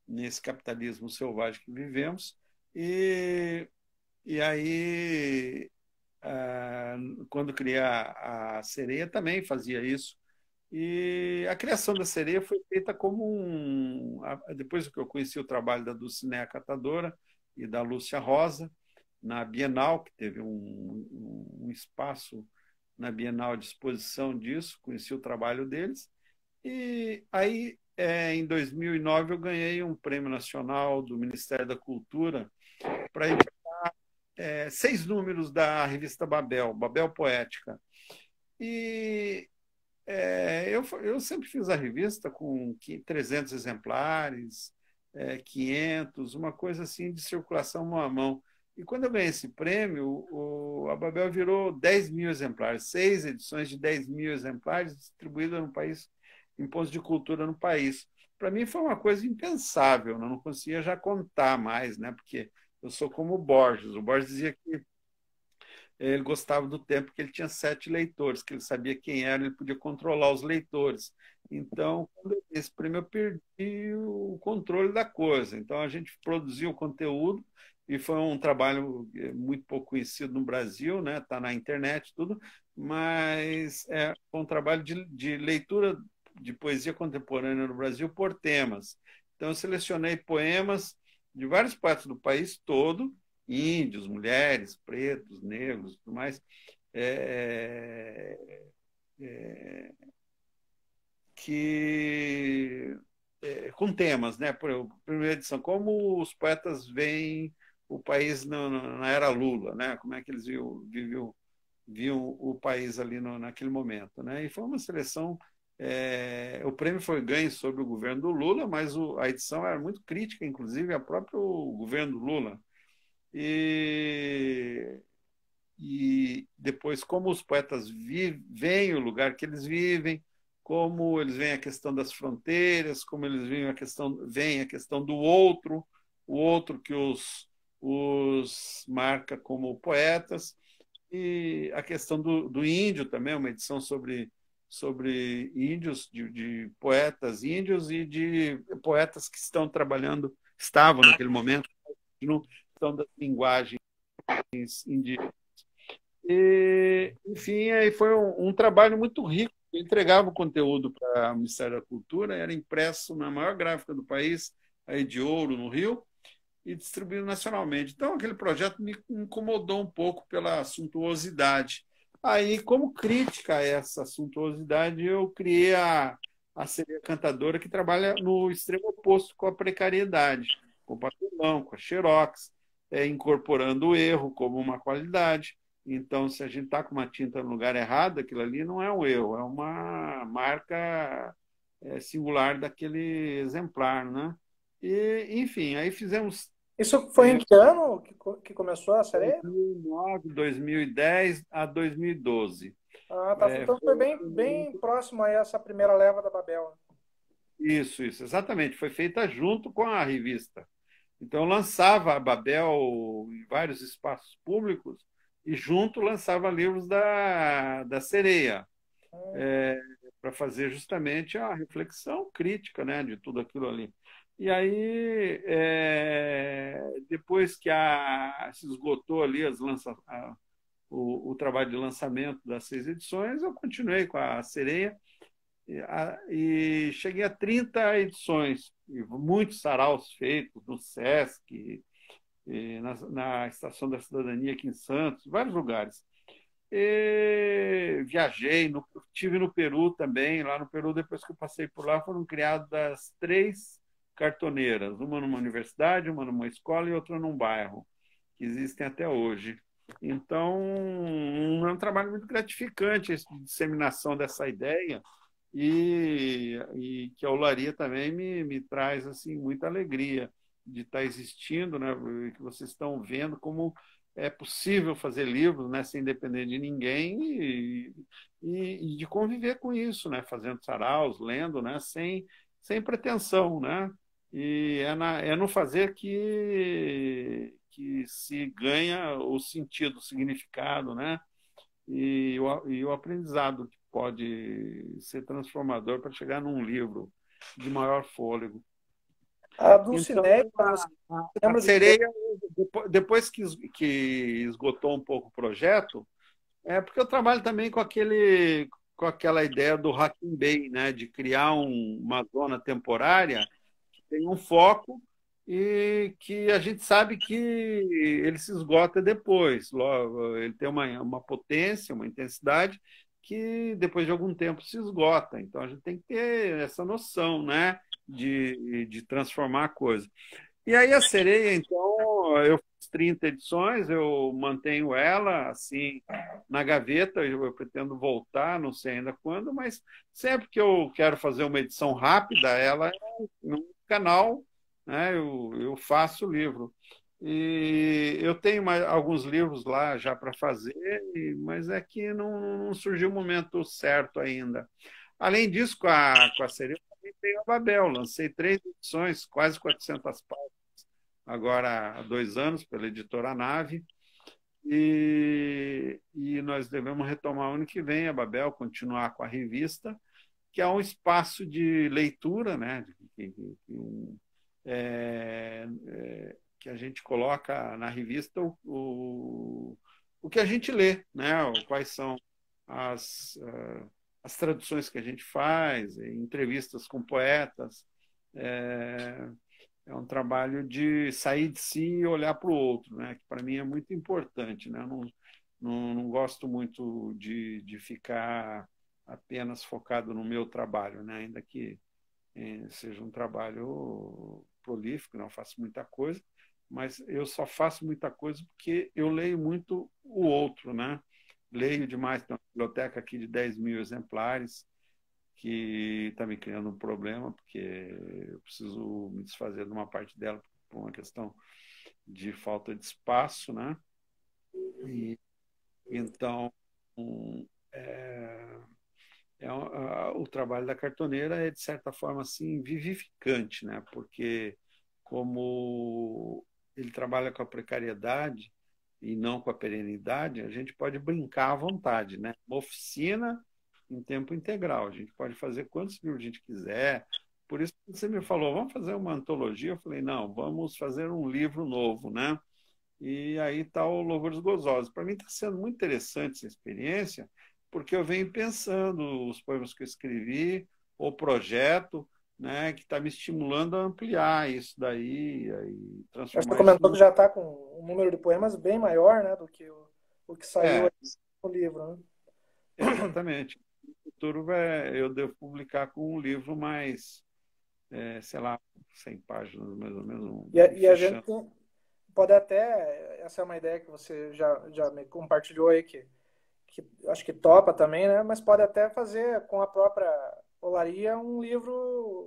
nesse capitalismo selvagem que vivemos. E aí, quando criei a Sereia, também fazia isso. E a criação da Sereia foi feita como depois que eu conheci o trabalho da Dulcinea Catadora e da Lúcia Rosa, na Bienal, que teve um espaço na Bienal de exposição disso, conheci o trabalho deles. E aí, em 2009, eu ganhei um prêmio nacional do Ministério da Cultura para editar 6 números da revista Babel, Babel Poética. E eu sempre fiz a revista com 300 exemplares, 500, uma coisa assim de circulação mão a mão. E quando eu ganhei esse prêmio, a Babel virou 10 mil exemplares, 6 edições de 10 mil exemplares distribuídas no país, em pontos de cultura no país. Para mim foi uma coisa impensável, né? Eu não conseguia já contar mais, né? Porque eu sou como o Borges. O Borges dizia que ele gostava do tempo que ele tinha 7 leitores, que ele sabia quem era, ele podia controlar os leitores. Então, quando eu dei esse prêmio, eu perdi o controle da coisa. Então, a gente produziu o conteúdo e foi um trabalho muito pouco conhecido no Brasil, né? Está na internet tudo, mas foi um trabalho de leitura de poesia contemporânea no Brasil por temas. Então, eu selecionei poemas de várias partes do país todo, índios, mulheres, pretos, negros, tudo mais, é, é, que com temas, né? Por exemplo, primeira edição, como os poetas veem o país na era Lula, né? Como é que eles viam o país ali naquele momento, né? E foi uma seleção. O prêmio foi ganho sobre o governo do Lula, mas a edição era muito crítica, inclusive, ao próprio governo do Lula. E depois como os poetas veem o lugar que eles vivem, como eles veem a questão das fronteiras, como eles veem a questão do outro, o outro que os marca como poetas, e a questão do índio também, uma edição sobre índios, de poetas índios e de poetas que estavam naquele momento, não estão das linguagens indígenas. E, enfim, aí foi um trabalho muito rico. Eu entregava o conteúdo para o Ministério da Cultura, era impresso na maior gráfica do país, aí de Ouro, no Rio, e distribuído nacionalmente. Então, aquele projeto me incomodou um pouco pela suntuosidade. Aí, como crítica a essa suntuosidade, eu criei a Sereia Cantadora, que trabalha no extremo oposto com a precariedade, com o papelão, com a xerox, incorporando o erro como uma qualidade. Então, se a gente está com uma tinta no lugar errado, aquilo ali não é um erro, é uma marca singular daquele exemplar, né? E, enfim, aí fizemos Isso foi em que ano que começou a série? 2009, 2010 a 2012. Ah, tá. Então foi bem próximo a essa primeira leva da Babel. Isso, exatamente. Foi feita junto com a revista. Então, eu lançava a Babel em vários espaços públicos e junto lançava livros da Sereia. para fazer justamente a reflexão crítica, né, de tudo aquilo ali. E aí, depois que se esgotou ali o trabalho de lançamento das 6 edições, eu continuei com a Sereia e cheguei a 30 edições, e muitos saraus feitos no Sesc, na Estação da Cidadania aqui em Santos, vários lugares. E viajei, estive no Peru também. Lá no Peru, depois que eu passei por lá, foram criadas 3 cartoneiras, uma numa universidade, uma numa escola e outra num bairro, que existem até hoje. Então, é um trabalho muito gratificante essa disseminação dessa ideia e que a Olaria também me traz assim muita alegria de estar existindo, né? Que vocês estão vendo como é possível fazer livros, né, sem depender de ninguém e de conviver com isso, né, fazendo saraus, lendo, né, sem pretensão, né, e é no fazer que se ganha o sentido, o significado, né, e o aprendizado que pode ser transformador para chegar num livro de maior fôlego. A Então, Dulcinea, você a lembra de ter... Sereia, depois que esgotou um pouco o projeto, porque eu trabalho também com aquela ideia do Hacking Bay, né, de criar uma zona temporária que tem um foco e que a gente sabe que ele se esgota depois. Logo, ele tem uma potência, uma intensidade que depois de algum tempo se esgota. Então a gente tem que ter essa noção, né, de transformar a coisa. E aí a Sereia, então, eu fiz 30 edições, eu mantenho ela assim na gaveta, eu pretendo voltar, não sei ainda quando, mas sempre que eu quero fazer uma edição rápida, ela é no canal, né, eu faço o livro. E eu tenho alguns livros lá já para fazer, mas é que não surgiu o momento certo ainda. Além disso, com a Sereia, eu também tenho a Babel, lancei 3 edições, quase 400 páginas agora há 2 anos, pela editora Nave, e nós devemos retomar o ano que vem a Babel, continuar com a revista, que é um espaço de leitura, né, é, que a gente coloca na revista o que a gente lê, né, quais são as, as traduções que a gente faz, entrevistas com poetas, é um trabalho de sair de si e olhar para o outro, né? Que para mim é muito importante, né? Eu não gosto muito de ficar apenas focado no meu trabalho, né? Ainda que seja um trabalho prolífico, não faço muita coisa, mas eu só faço muita coisa porque eu leio muito o outro, né? Leio demais, tem uma biblioteca aqui de 10 mil exemplares, que está me criando um problema, porque eu preciso me desfazer de uma parte dela por uma questão de falta de espaço, né? E, então, é, o trabalho da cartoneira é, de certa forma, assim, vivificante, né? Porque como ele trabalha com a precariedade e não com a perenidade, a gente pode brincar à vontade, né? Uma oficina em tempo integral. A gente pode fazer quantos livros a gente quiser. Por isso que você me falou, vamos fazer uma antologia? Eu falei, não, vamos fazer um livro novo, né? E aí está o Louvores Gozosos. Para mim está sendo muito interessante essa experiência, porque eu venho pensando os poemas que eu escrevi, o projeto, né, que está me estimulando a ampliar isso daí e Mas você transformar isso comentou que já está com um número de poemas bem maior, né, do que o que saiu É, aí no livro, né? exatamente. No futuro eu devo publicar com um livro mais, sei lá, 100 páginas, mais ou menos, E a gente fechando. pode até, essa é uma ideia que você já me compartilhou aí, que acho que topa também, né? Mas pode até fazer com a própria Olaria um livro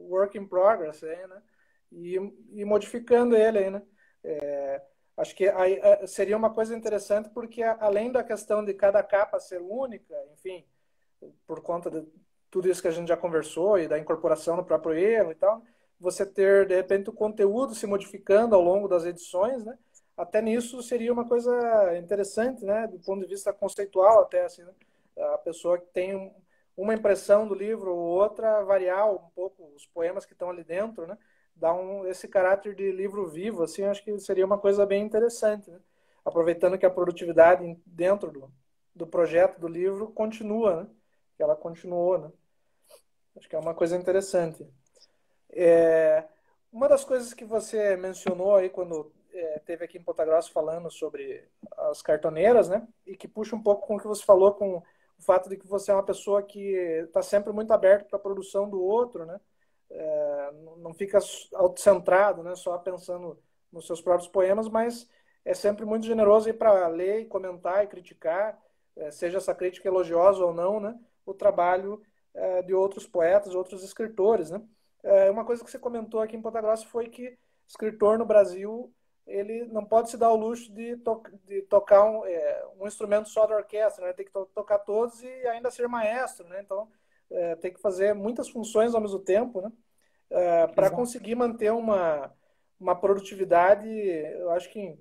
work in progress, aí, né? E modificando ele aí, né? Acho que aí, seria uma coisa interessante porque além da questão de cada capa ser única, enfim, por conta de tudo isso que a gente já conversou e da incorporação no próprio erro e tal, você ter, de repente, o conteúdo se modificando ao longo das edições, né? Até nisso seria uma coisa interessante, né? Do ponto de vista conceitual até, assim, né? A pessoa que tem uma impressão do livro ou outra, variar um pouco os poemas que estão ali dentro, né? Dar esse caráter de livro vivo, assim, acho que seria uma coisa bem interessante, né? Aproveitando que a produtividade dentro do projeto do livro continua, né? Que ela continuou, né? Acho que é uma coisa interessante. Uma das coisas que você mencionou aí quando teve aqui em Ponta Grossa falando sobre as cartoneiras, né? E que puxa um pouco com o que você falou, com o fato de que você é uma pessoa que está sempre muito aberto para a produção do outro, né? Não fica autocentrado, né? Só pensando nos seus próprios poemas, mas é sempre muito generoso para ler e comentar e criticar, seja essa crítica elogiosa ou não, né? O trabalho de outros poetas, outros escritores, né? Uma coisa que você comentou aqui em Ponta Grossa foi que escritor no Brasil ele não pode se dar o luxo de tocar um instrumento só da orquestra, né? Tem que tocar todos e ainda ser maestro, né? Então tem que fazer muitas funções ao mesmo tempo, né? Para conseguir manter uma produtividade, eu acho que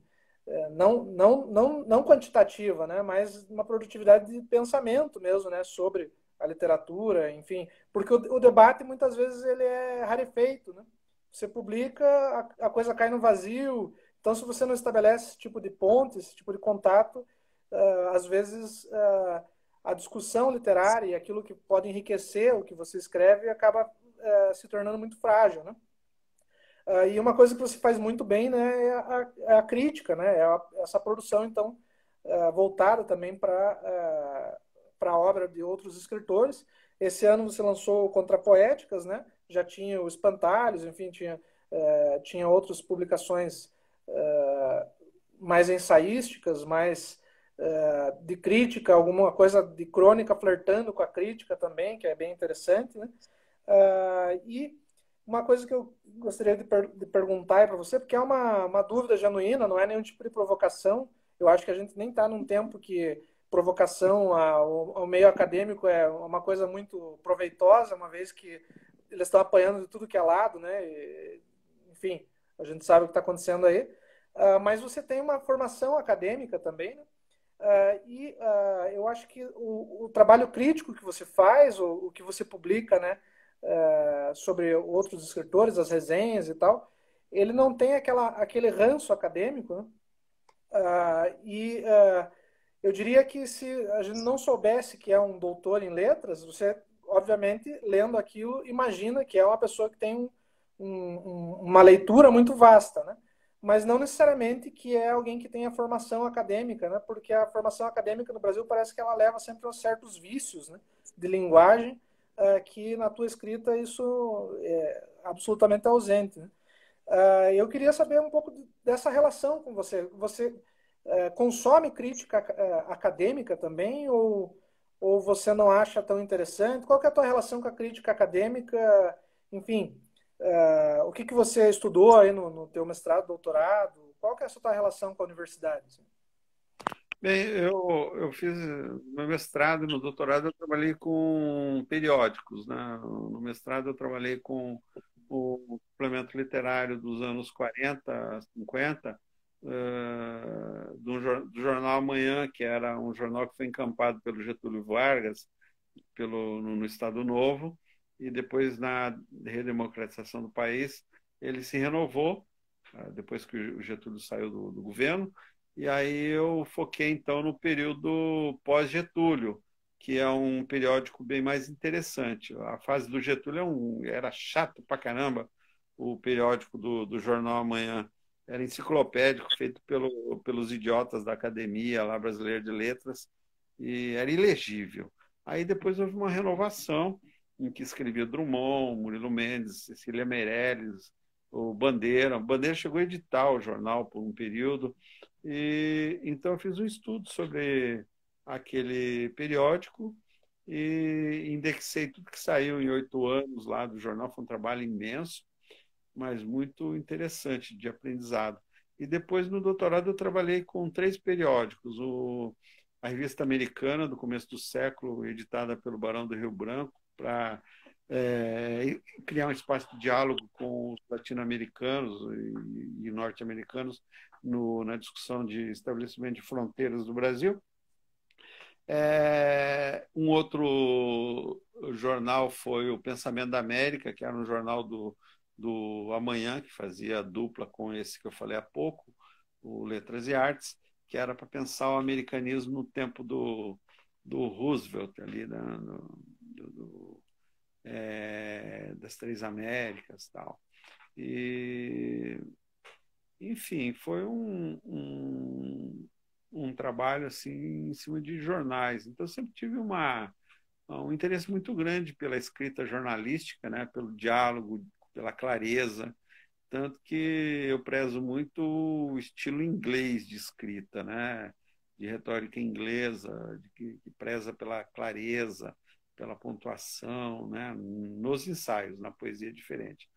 não quantitativa, né? Mas uma produtividade de pensamento mesmo, né? Sobre a literatura, enfim, porque o debate muitas vezes ele é rarefeito, né? Você publica, a coisa cai no vazio, então se você não estabelece esse tipo de ponte, esse tipo de contato, às vezes a discussão literária e aquilo que pode enriquecer o que você escreve acaba se tornando muito frágil, né? E uma coisa que você faz muito bem, né, é a crítica, né? Essa produção, então, voltada também para a obra de outros escritores. Esse ano você lançou Contrapoéticas, né? Já tinha o Espantalhos, enfim, tinha outras publicações mais ensaísticas, mais de crítica, alguma coisa de crônica flertando com a crítica também, que é bem interessante, né? E uma coisa que eu gostaria de perguntar para você, porque é uma dúvida genuína, não é nenhum tipo de provocação. Eu acho que a gente nem está num tempo que provocação ao meio acadêmico é uma coisa muito proveitosa, uma vez que eles estão apanhando de tudo que é lado, né? Enfim, a gente sabe o que está acontecendo aí. Mas você tem uma formação acadêmica também, né? Eu acho que o trabalho crítico que você faz, o que você publica, né, sobre outros escritores, as resenhas e tal, ele não tem aquele ranço acadêmico, né? Eu diria que se a gente não soubesse que é um doutor em letras, você, obviamente, lendo aquilo, imagina que é uma pessoa que tem uma leitura muito vasta, né? Mas não necessariamente que é alguém que tenha formação acadêmica, né? Porque a formação acadêmica no Brasil parece que ela leva sempre a certos vícios, né? De linguagem, que na tua escrita isso é absolutamente ausente, né? Eu queria saber um pouco dessa relação com você. Você consome crítica acadêmica também ou você não acha tão interessante? Qual que é a tua relação com a crítica acadêmica? Enfim, o que você estudou aí no teu mestrado, doutorado? Qual que é a sua relação com a universidade? Assim? Bem, eu fiz meu mestrado e no doutorado eu trabalhei com periódicos, né? No mestrado eu trabalhei com o suplemento literário dos anos 40, 50, do jornal Amanhã, que era um jornal que foi encampado pelo Getúlio Vargas, no Estado Novo, e depois na redemocratização do país ele se renovou, depois que o Getúlio saiu do governo, e aí eu foquei então no período pós-Getúlio, que é um periódico bem mais interessante. A fase do Getúlio era chato pra caramba, o periódico do Jornal Amanhã. Era enciclopédico, feito pelos idiotas da Academia lá Brasileira de Letras, e era ilegível. Aí depois houve uma renovação, em que escrevia Drummond, Murilo Mendes, Cecília Meirelles, o Bandeira. O Bandeira chegou a editar o jornal por um período, e então eu fiz um estudo sobre aquele periódico e indexei tudo que saiu em 8 anos lá do jornal. Foi um trabalho imenso, mas muito interessante de aprendizado. E depois, no doutorado, eu trabalhei com 3 periódicos. A Revista Americana, do começo do século, editada pelo Barão do Rio Branco, para criar um espaço de diálogo com os latino-americanos e norte-americanos na discussão de estabelecimento de fronteiras do Brasil. Um outro jornal foi o Pensamento da América, que era um jornal do Amanhã, que fazia dupla com esse que eu falei há pouco, o Letras e Artes, que era para pensar o americanismo no tempo do Roosevelt, ali, das Três Américas e tal. E, enfim, foi um trabalho assim em cima de jornais. Então, eu sempre tive um interesse muito grande pela escrita jornalística, né? Pelo diálogo, pela clareza. Tanto que eu prezo muito o estilo inglês de escrita, né? De retórica inglesa, que preza pela clareza, pela pontuação, né? Nos ensaios, na poesia é diferente.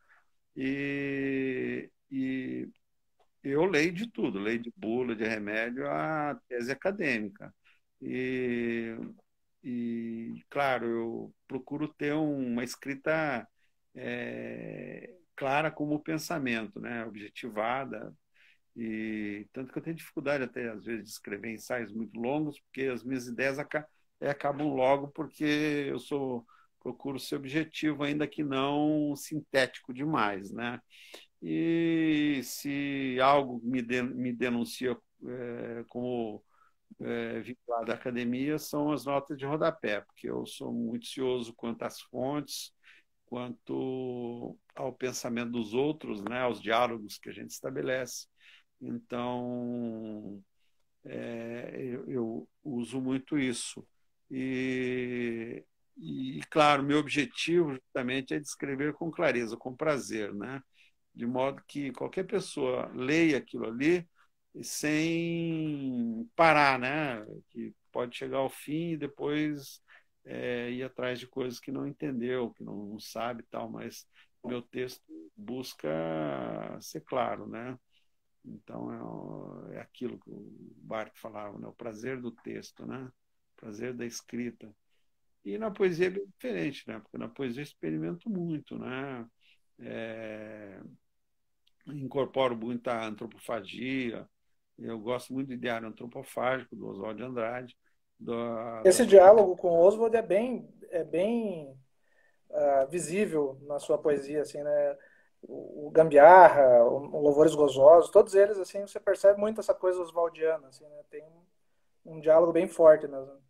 E eu leio de tudo, leio de bula, de remédio, a tese acadêmica. E, claro, eu procuro ter uma escrita clara como o pensamento, né? Objetivada. E tanto que eu tenho dificuldade até, às vezes, de escrever ensaios muito longos, porque as minhas ideias acabam logo, porque procuro ser objetivo, ainda que não sintético demais, né? E se algo me denuncia como vinculado à academia, são as notas de rodapé, porque eu sou muito cioso quanto às fontes, quanto ao pensamento dos outros, né, aos diálogos que a gente estabelece. Então, eu uso muito isso. Claro, meu objetivo justamente é descrever com clareza, com prazer, né? De modo que qualquer pessoa leia aquilo ali sem parar, né? Que pode chegar ao fim e depois ir atrás de coisas que não entendeu, que não sabe e tal, mas meu texto busca ser claro, né? Então é aquilo que o Barthes falava, né? O prazer do texto, né? O prazer da escrita. E na poesia é bem diferente, né? Porque na poesia eu experimento muito, né? É, incorporo muito a antropofagia. Eu gosto muito do Diário Antropofágico, do Oswald de Andrade. Esse diálogo com o Oswald é bem visível na sua poesia, assim, né? O Gambiarra, o Louvores Gozosos, todos eles, assim, você percebe muito essa coisa oswaldiana, assim, né? Tem um diálogo bem forte mesmo.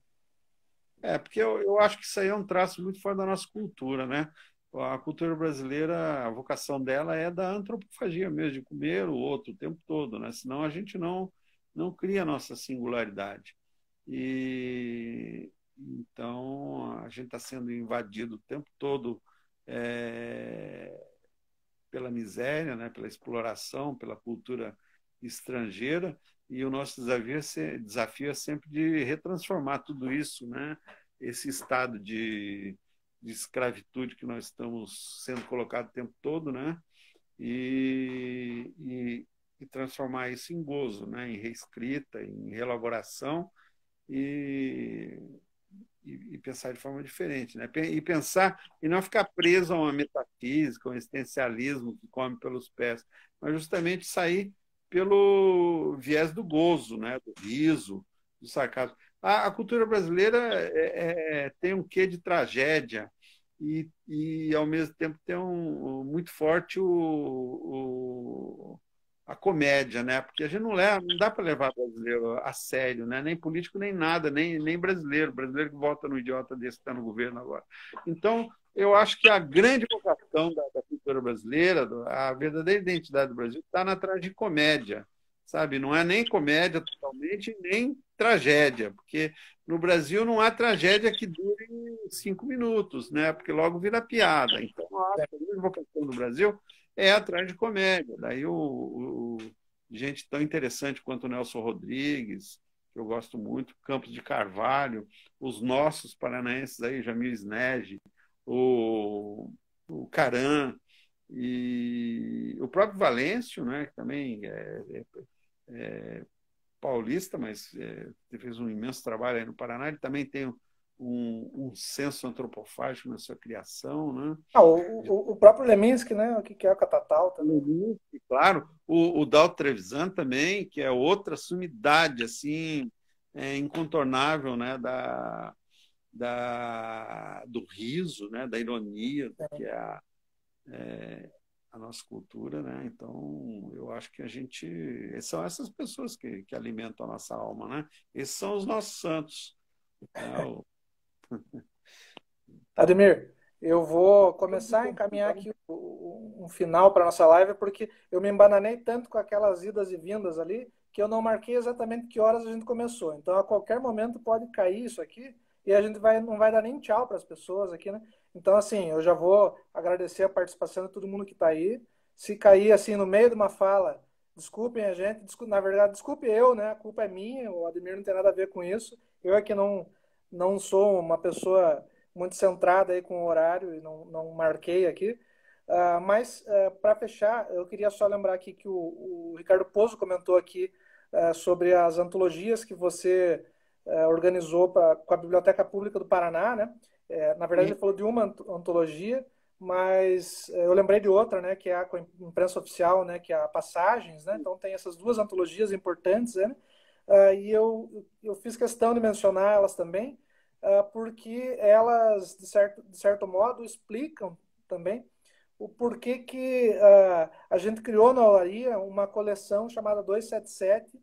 Porque eu acho que isso aí é um traço muito fora da nossa cultura, né? A cultura brasileira, a vocação dela é da antropofagia mesmo, de comer o outro o tempo todo, né? Senão a gente não cria a nossa singularidade. E então a gente está sendo invadido o tempo todo pela miséria, né? Pela exploração, pela cultura estrangeira, e o nosso desafio é sempre de retransformar tudo isso, né? Esse estado de escravitude que nós estamos sendo colocados o tempo todo, né? E transformar isso em gozo, né? Em reescrita, em reelaboração e, e pensar de forma diferente, né? E pensar e não ficar preso a uma metafísica, a um existencialismo que come pelos pés, mas justamente sair pelo viés do gozo, né? Do riso, do sarcasmo. A cultura brasileira tem um quê de tragédia ao mesmo tempo tem muito forte a comédia, né? Porque a gente não dá para levar brasileiro a sério, né? Nem político, nem nada, nem brasileiro. Brasileiro que vota no idiota desse que está no governo agora. Então, eu acho que a grande vocação da cultura brasileira, a verdadeira identidade do Brasil, está na tragicomédia, sabe? Não é nem comédia totalmente, nem tragédia, porque no Brasil não há tragédia que dure 5 minutos, né? Porque logo vira piada. Então, a grande vocação do Brasil é a tragicomédia. Daí gente tão interessante quanto o Nelson Rodrigues, que eu gosto muito, Campos de Carvalho, os nossos paranaenses aí, Jamil Snege, o Caran, e o próprio Valêncio, né, que também é paulista, mas fez um imenso trabalho aí no Paraná, ele também tem um senso antropofágico na sua criação, né? O próprio Leminski, né? O que é o Catatal também. Claro, o Dalton Trevisan também, que é outra sumidade, assim, incontornável, né, do riso, né, da ironia, que é a nossa cultura, né? Então, eu acho que são essas pessoas que alimentam a nossa alma, né? Esses são os nossos santos. Né? Ademir, eu vou começar a encaminhar aqui um final para nossa live, porque eu me embananei tanto com aquelas idas e vindas ali, que eu não marquei exatamente que horas a gente começou. Então, a qualquer momento pode cair isso aqui e a gente não vai dar nem tchau para as pessoas aqui, né? Então, assim, eu já vou agradecer a participação de todo mundo que está aí. Se cair assim no meio de uma fala, desculpem a gente, na verdade, desculpe eu, né? A culpa é minha, o Ademir não tem nada a ver com isso. Eu é que não sou uma pessoa muito centrada aí com o horário e não marquei aqui. Mas, para fechar, eu queria só lembrar aqui que o Ricardo Pozzo comentou aqui sobre as antologias que você organizou com a Biblioteca Pública do Paraná, né? Na verdade, ele falou de uma antologia, mas eu lembrei de outra, né? Que é a com a imprensa oficial, né? Que é a Passagens, né? Então, tem essas duas antologias importantes, né? E eu fiz questão de mencionar elas também, porque elas, de certo modo, explicam também o porquê que a gente criou na Olaria uma coleção chamada 277,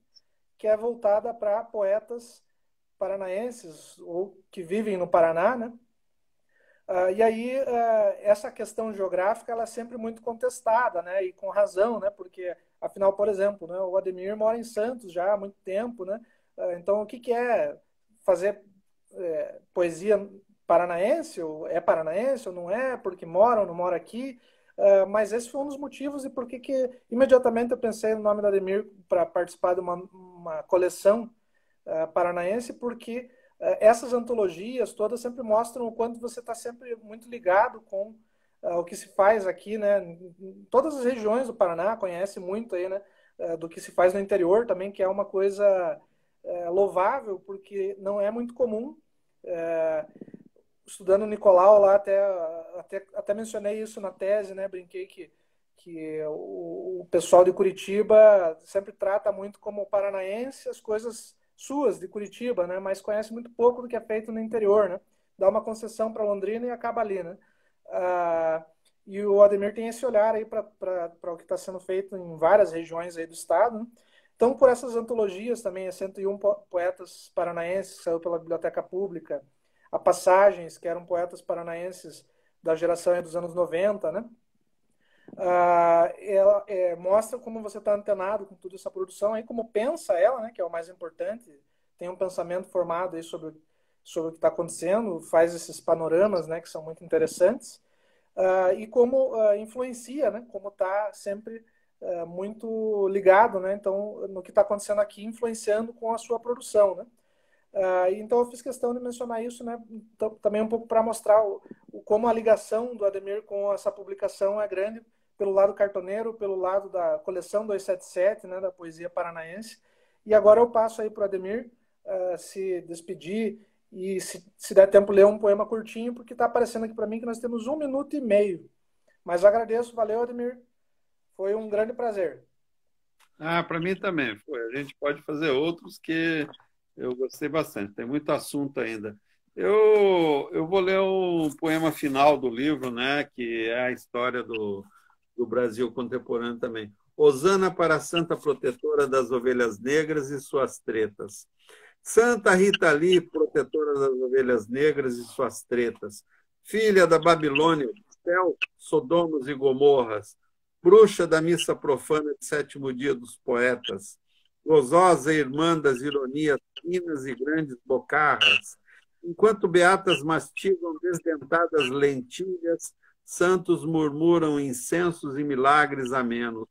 que é voltada para poetas paranaenses ou que vivem no Paraná, né? E aí essa questão geográfica ela é sempre muito contestada, né? E com razão, né? Porque afinal, por exemplo, né? O Ademir mora em Santos já há muito tempo, né? Então o que que é fazer poesia paranaense? Ou é paranaense ou não é? Porque mora ou não mora aqui? Mas esse foi um dos motivos e por que imediatamente eu pensei no nome do Ademir para participar de uma coleção paranaense, porque essas antologias todas sempre mostram o quanto você está sempre muito ligado com o que se faz aqui, né? Em todas as regiões do Paraná conhece muito aí, né? Do que se faz no interior também, que é uma coisa louvável, porque não é muito comum. Estudando o Nicolau lá, até mencionei isso na tese, né? Brinquei que o pessoal de Curitiba sempre trata muito como paranaense as coisas suas de Curitiba, né? Mas conhece muito pouco do que é feito no interior, né? Dá uma concessão para Londrina e acaba ali, né? E o Ademir tem esse olhar aí para o que está sendo feito em várias regiões aí do estado, né? Então, por essas antologias também, 101 poetas paranaenses, que saiu pela Biblioteca Pública, a Passagens, que eram poetas paranaenses da geração dos anos 90, né? Ela mostra como você está antenado com toda essa produção, aí como pensa ela, né, que é o mais importante, tem um pensamento formado aí sobre o que está acontecendo, faz esses panoramas, né, que são muito interessantes, e como influencia, né, como está sempre muito ligado, né, então, no que está acontecendo aqui, influenciando com a sua produção, né. Então eu fiz questão de mencionar isso, né, também um pouco para mostrar como a ligação do Ademir com essa publicação é grande, pelo lado cartoneiro, pelo lado da coleção 277, né, da poesia paranaense. E agora eu passo aí para o Ademir se despedir e, se der tempo, ler um poema curtinho, porque está aparecendo aqui para mim que nós temos 1 minuto e meio. Mas eu agradeço, valeu, Ademir. Foi um grande prazer. Para mim também. A gente pode fazer outros que eu gostei bastante. Tem muito assunto ainda. Eu vou ler o poema final do livro, né, que é a história do Brasil contemporâneo também. Hosana para a Santa Protetora das Ovelhas Negras e suas tretas. Santa Rita Lee, protetora das ovelhas negras e suas tretas. Filha da Babilônia, céu, Sodomos e Gomorras. Bruxa da missa profana de sétimo dia dos poetas. Gozosa irmã das ironias finas e grandes bocarras. Enquanto beatas mastigam desdentadas lentilhas, santos murmuram incensos e milagres amenos.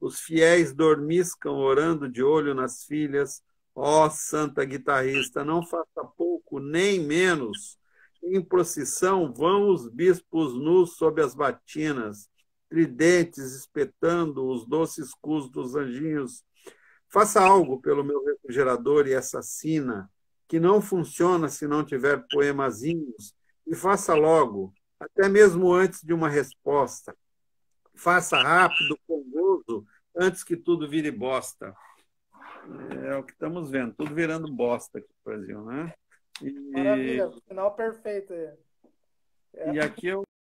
Os fiéis dormiscam orando de olho nas filhas. Ó santa guitarrista, não faça pouco nem menos. Em procissão vão os bispos nus sob as batinas, tridentes espetando os doces cus dos anjinhos. Faça algo pelo meu refrigerador e essa sina, que não funciona se não tiver poemazinhos, e faça logo, até mesmo antes de uma resposta. Faça rápido, com gozo, antes que tudo vire bosta. É o que estamos vendo, tudo virando bosta aqui no Brasil, né? Maravilha, E, final perfeito. e aqui eu